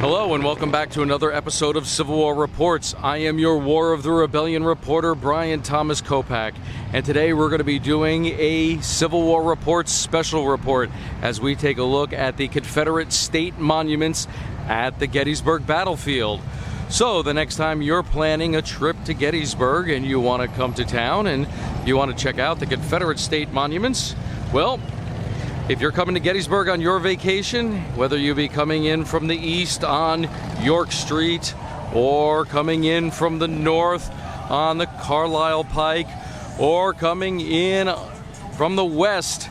Hello and welcome back to another episode of Civil War Reports. I am your War of the Rebellion reporter, Brian Thomas Kopak, and today we're going to be doing a Civil War Reports special report as we take a look at the Confederate state monuments at the Gettysburg battlefield. So the next time you're planning a trip to Gettysburg and you want to come to town and you want to check out the Confederate state monuments, well, if you're coming to Gettysburg on your vacation, whether you be coming in from the east on York Street or coming in from the north on the Carlisle Pike or coming in from the west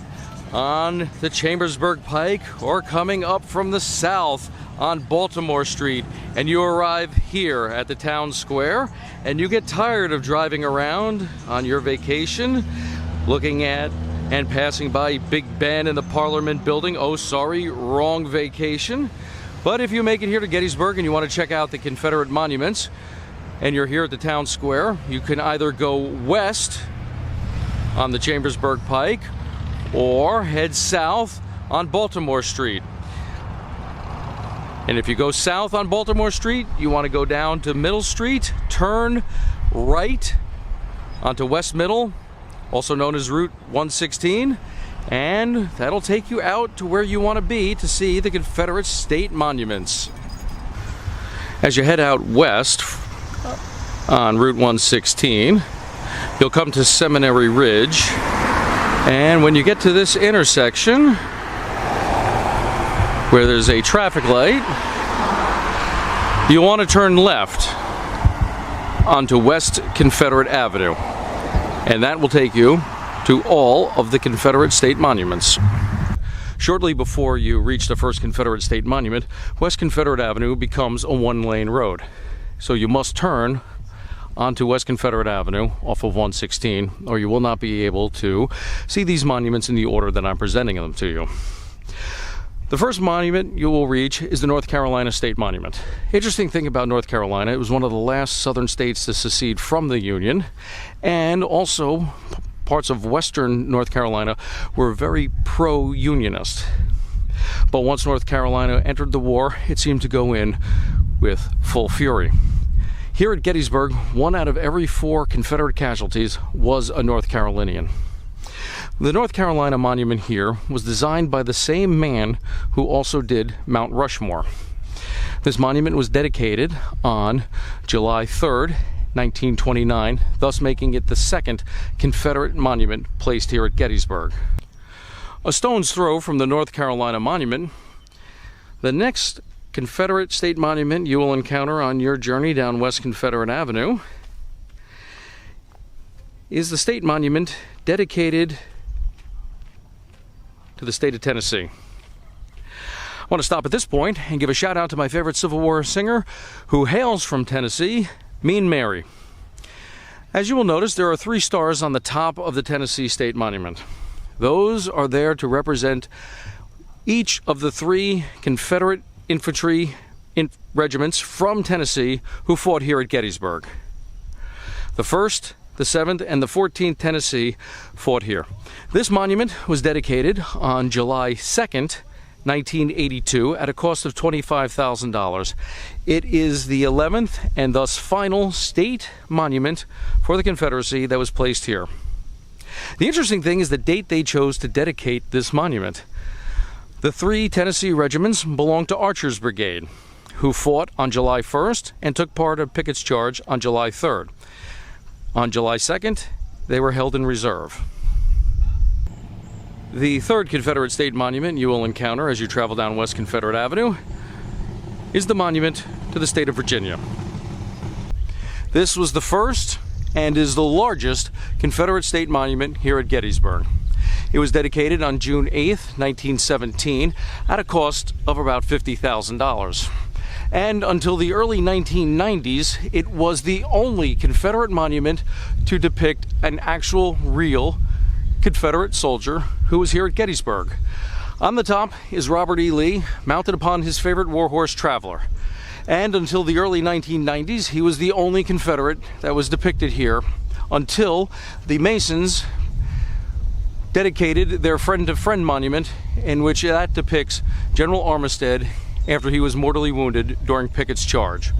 on the Chambersburg Pike or coming up from the south on Baltimore Street, and you arrive here at the town square and you get tired of driving around on your vacation looking at and passing by Big Ben and the Parliament building. Oh, sorry, wrong vacation. But if you make it here to Gettysburg and you want to check out the Confederate monuments and you're here at the town square, you can either go west on the Chambersburg Pike or head south on Baltimore Street. And if you go south on Baltimore Street, you want to go down to Middle Street, turn right onto West Middle, also known as Route 116, and that'll take you out to where you want to be to see the Confederate state monuments. As you head out west on Route 116, you'll come to Seminary Ridge, and when you get to this intersection where there's a traffic light, you'll want to turn left onto West Confederate Avenue. And that will take you to all of the Confederate state monuments. Shortly before you reach the first Confederate state monument, West Confederate Avenue becomes a one-lane road. So you must turn onto West Confederate Avenue off of 116, or you will not be able to see these monuments in the order that I'm presenting them to you. The first monument you will reach is the North Carolina State Monument. Interesting thing about North Carolina, it was one of the last southern states to secede from the Union, and also parts of western North Carolina were very pro-Unionist. But once North Carolina entered the war, it seemed to go in with full fury. Here at Gettysburg, 1 out of every 4 Confederate casualties was a North Carolinian. The North Carolina monument here was designed by the same man who also did Mount Rushmore. This monument was dedicated on July 3rd, 1929, thus making it the second Confederate monument placed here at Gettysburg. A stone's throw from the North Carolina monument, the next Confederate state monument you will encounter on your journey down West Confederate Avenue is the state monument dedicated to the state of Tennessee. I want to stop at this point and give a shout out to my favorite Civil War singer who hails from Tennessee, Mean Mary. As you will notice, there are 3 stars on the top of the Tennessee State Monument. Those are there to represent each of the 3 Confederate infantry regiments from Tennessee who fought here at Gettysburg. The 1st, the 7th, and the 14th Tennessee fought here. This monument was dedicated on July 2nd, 1982, at a cost of $25,000. It is the 11th and thus final state monument for the Confederacy that was placed here. The interesting thing is the date they chose to dedicate this monument. The 3 Tennessee regiments belonged to Archer's Brigade, who fought on July 1st and took part of Pickett's charge on July 3rd. On July 2nd, they were held in reserve. The 3rd Confederate state monument you will encounter as you travel down West Confederate Avenue is the monument to the state of Virginia. This was the first and is the largest Confederate state monument here at Gettysburg. It was dedicated on June 8th, 1917, at a cost of about $50,000. And until the early 1990s, it was the only Confederate monument to depict an actual, real Confederate soldier who was here at Gettysburg. On the top is Robert E. Lee, mounted upon his favorite warhorse Traveler. And until the early 1990s, he was the only Confederate that was depicted here, until the Masons dedicated their Friend to Friend monument, in which that depicts General Armistead after he was mortally wounded during Pickett's charge.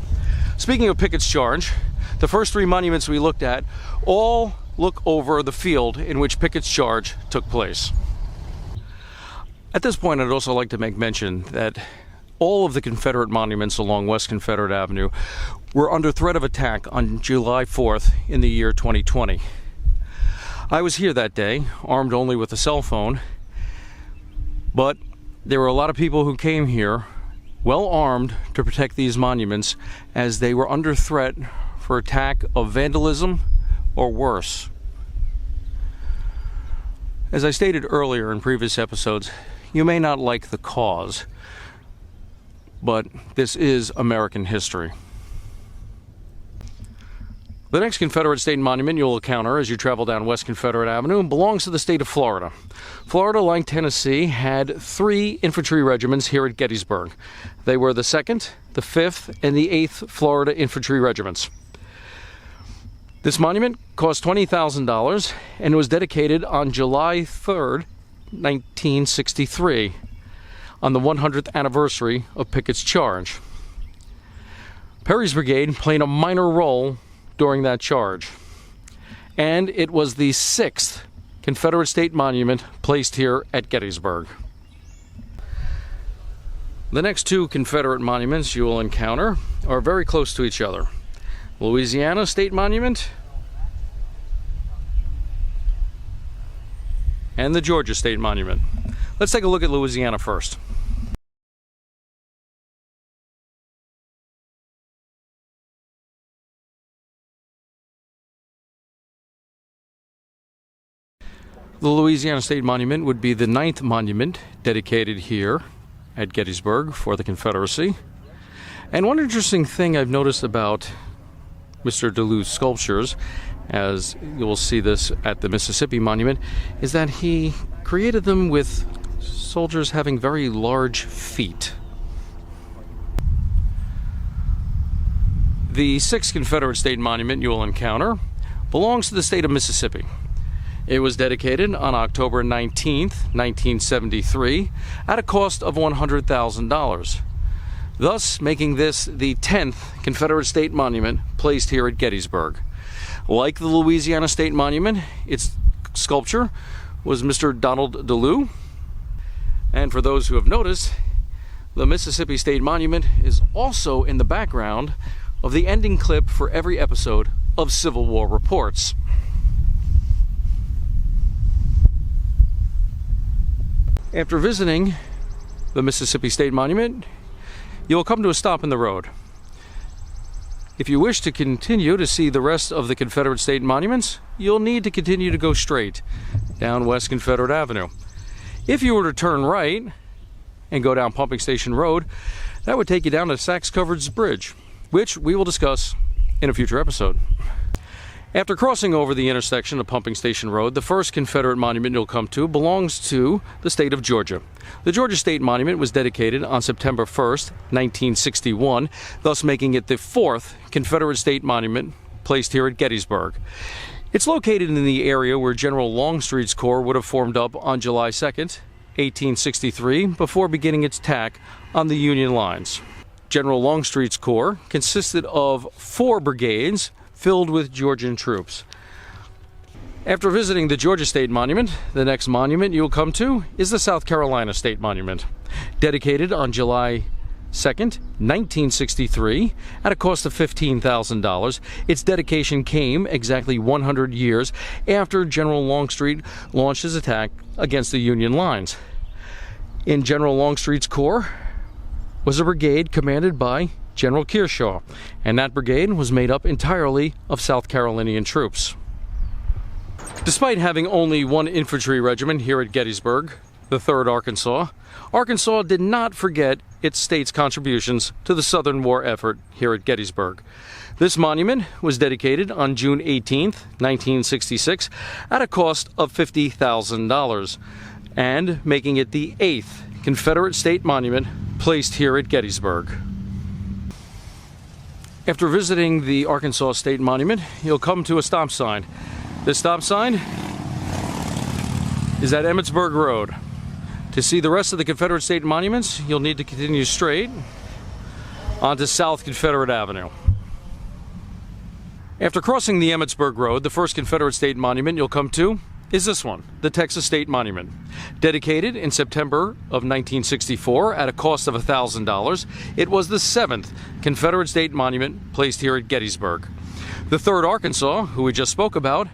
Speaking of Pickett's charge, the first three monuments we looked at all look over the field in which Pickett's charge took place. At this point, I'd also like to make mention that all of the Confederate monuments along West Confederate Avenue were under threat of attack on July 4th in the year 2020. I was here that day, armed only with a cell phone, but there were a lot of people who came here well armed to protect these monuments as they were under threat for attack of vandalism or worse. As I stated earlier in previous episodes, you may not like the cause, but this is American history. The next Confederate state monument you'll encounter as you travel down West Confederate Avenue belongs to the state of Florida. Florida, like Tennessee, had 3 infantry regiments here at Gettysburg. They were the 2nd, the 5th, and the 8th Florida Infantry Regiments. This monument cost $20,000 and was dedicated on July 3rd, 1963, on the 100th anniversary of Pickett's charge. Perry's brigade played a minor role during that charge, and it was the 6th Confederate state monument placed here at Gettysburg. The next 2 Confederate monuments you will encounter are very close to each other. Louisiana State Monument and the Georgia State Monument. Let's take a look at Louisiana first. The Louisiana State Monument would be the 9th monument dedicated here at Gettysburg for the Confederacy. And one interesting thing I've noticed about Mr. Duluth's sculptures, as you will see this at the Mississippi Monument, is that he created them with soldiers having very large feet. The 6th Confederate State Monument you will encounter belongs to the state of Mississippi. It was dedicated on October 19th, 1973, at a cost of $100,000, thus making this the 10th Confederate State Monument placed here at Gettysburg. Like the Louisiana State Monument, its sculptor was Mr. Donald Duluth. And for those who have noticed, the Mississippi State Monument is also in the background of the ending clip for every episode of Civil War Reports. After visiting the Mississippi State Monument, you will come to a stop in the road. If you wish to continue to see the rest of the Confederate State Monuments, you'll need to continue to go straight down West Confederate Avenue. If you were to turn right and go down Pumping Station Road, that would take you down to Sachs-Covered's Bridge, which we will discuss in a future episode. After crossing over the intersection of Pumping Station Road, the first Confederate monument you'll come to belongs to the state of Georgia. The Georgia State Monument was dedicated on September 1st, 1961, thus making it the 4th Confederate State Monument placed here at Gettysburg. It's located in the area where General Longstreet's Corps would have formed up on July 2nd, 1863, before beginning its attack on the Union lines. General Longstreet's Corps consisted of 4 brigades filled with Georgian troops. After visiting the Georgia State Monument, the next monument you'll come to is the South Carolina State Monument. Dedicated on July 2nd, 1963, at a cost of $15,000, its dedication came exactly 100 years after General Longstreet launched his attack against the Union lines. In General Longstreet's Corps was a brigade commanded by General Kershaw, and that brigade was made up entirely of South Carolinian troops. Despite having only 1 infantry regiment here at Gettysburg, the 3rd Arkansas, Arkansas did not forget its state's contributions to the Southern War effort here at Gettysburg. This monument was dedicated on June 18th, 1966, at a cost of $50,000, and making it the 8th Confederate State Monument placed here at Gettysburg. After visiting the Arkansas State Monument, you'll come to a stop sign. This stop sign is at Emmitsburg Road. To see the rest of the Confederate state monuments, you'll need to continue straight onto South Confederate Avenue. After crossing the Emmitsburg Road, the first Confederate state monument you'll come to is this one, the Texas State Monument. Dedicated in September of 1964 at a cost of $1,000, it was the 7th Confederate state monument placed here at Gettysburg. The 3rd Arkansas, who we just spoke about,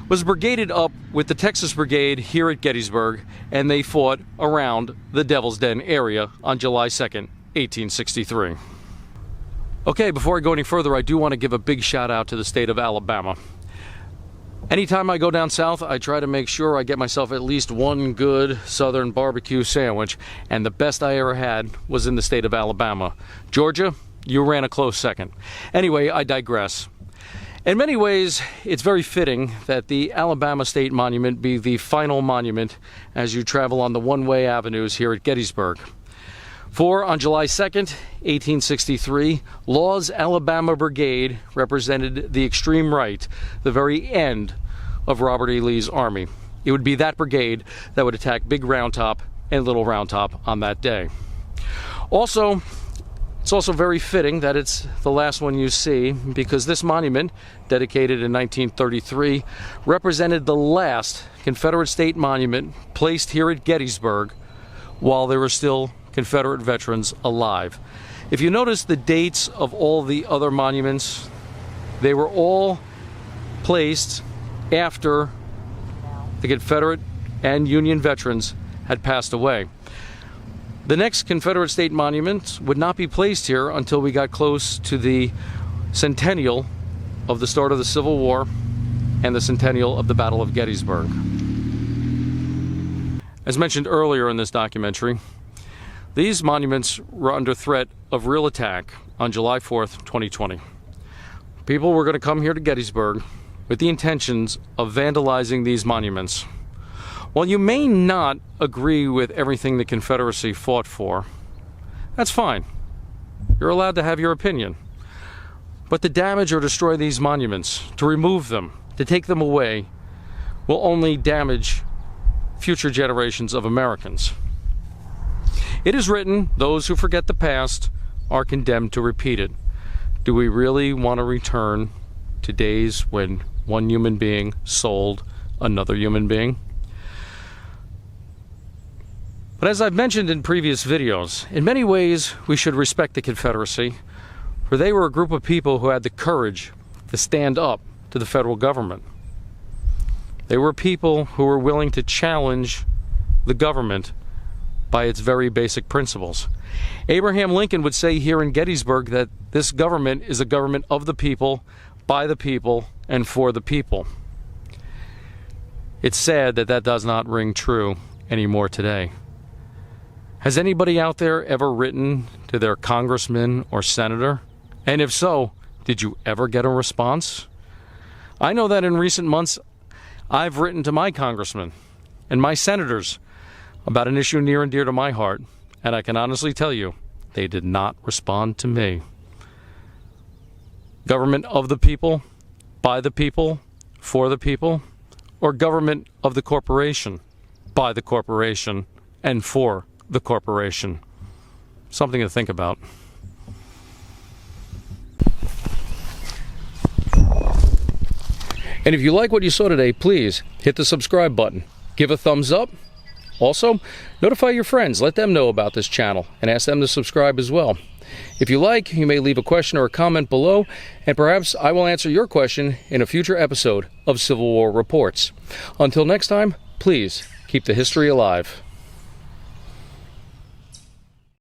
was brigaded up with the Texas Brigade here at Gettysburg, and they fought around the Devil's Den area on July 2nd, 1863. Okay, before I go any further, I do want to give a big shout out to the state of Alabama. Anytime I go down south, I try to make sure I get myself at least one good southern barbecue sandwich, and the best I ever had was in the state of Alabama. Georgia, you ran a close second. Anyway, I digress. In many ways, it's very fitting that the Alabama State Monument be the final monument as you travel on the one-way avenues here at Gettysburg. For on July 2nd, 1863, Law's Alabama Brigade represented the extreme right, the very end of Robert E. Lee's army. It would be that brigade that would attack Big Round Top and Little Round Top on that day. Also, it's also very fitting that it's the last one you see, because this monument, dedicated in 1933, represented the last Confederate state monument placed here at Gettysburg while there were still Confederate veterans alive. If you notice the dates of all the other monuments, they were all placed after the Confederate and Union veterans had passed away. The next Confederate state monument would not be placed here until we got close to the centennial of the start of the Civil War and the centennial of the Battle of Gettysburg. As mentioned earlier in this documentary, these monuments were under threat of real attack on July 4th, 2020. People were going to come here to Gettysburg with the intentions of vandalizing these monuments. While you may not agree with everything the Confederacy fought for, that's fine. You're allowed to have your opinion. But to damage or destroy these monuments, to remove them, to take them away, will only damage future generations of Americans. It is written, those who forget the past are condemned to repeat it. Do we really want to return to days when one human being sold another human being? But as I've mentioned in previous videos, in many ways we should respect the Confederacy, for they were a group of people who had the courage to stand up to the federal government. They were people who were willing to challenge the government by its very basic principles. Abraham Lincoln would say here in Gettysburg that this government is a government of the people, by the people, and for the people. It's sad that that does not ring true anymore today. Has anybody out there ever written to their congressman or senator? And if so, did you ever get a response? I know that in recent months, I've written to my congressmen and my senators about an issue near and dear to my heart, and I can honestly tell you, they did not respond to me. Government of the people, by the people, for the people, or government of the corporation, by the corporation, and for the corporation? Something to think about. And if you like what you saw today, please hit the subscribe button. Give a thumbs up. Also, notify your friends. Let them know about this channel and ask them to subscribe as well. If you like, you may leave a question or a comment below, and perhaps I will answer your question in a future episode of Civil War Reports. Until next time, please keep the history alive.